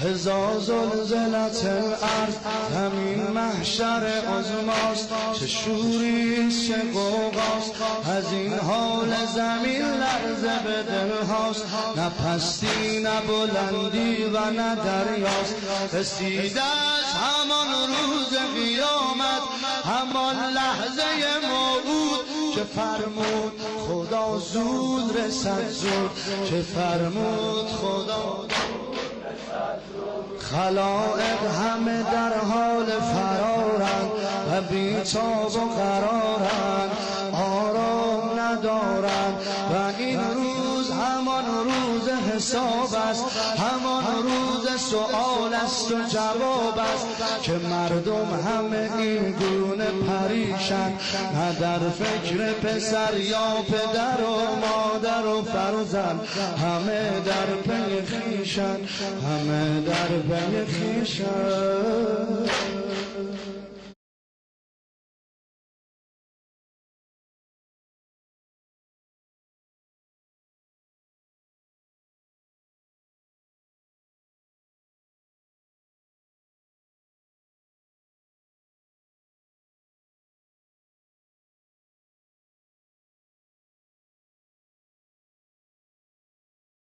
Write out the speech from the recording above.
هزار زلزلت الارض همین محشر عظماست، چه شوریست چه غوغاست، از این حال زمین لرزه به دلهاست، نه پستی نه بلندی و نه دریاست. رسیده از همان روز قیامت، همان لحظه موعود که فرمود خدا زود رسد زود، که فرمود خدا. خلائق همه در حال فرارند و بی‌تاب و قرارند، آرام ندارند و این روز همان روز حساب است، همان روز سؤال است و جواب است، که مردم همه این گونه پریشن، نه در فکر پسر یا پدر و مادر و فرزند، همه در پی خویشن، همه در پی خویشن.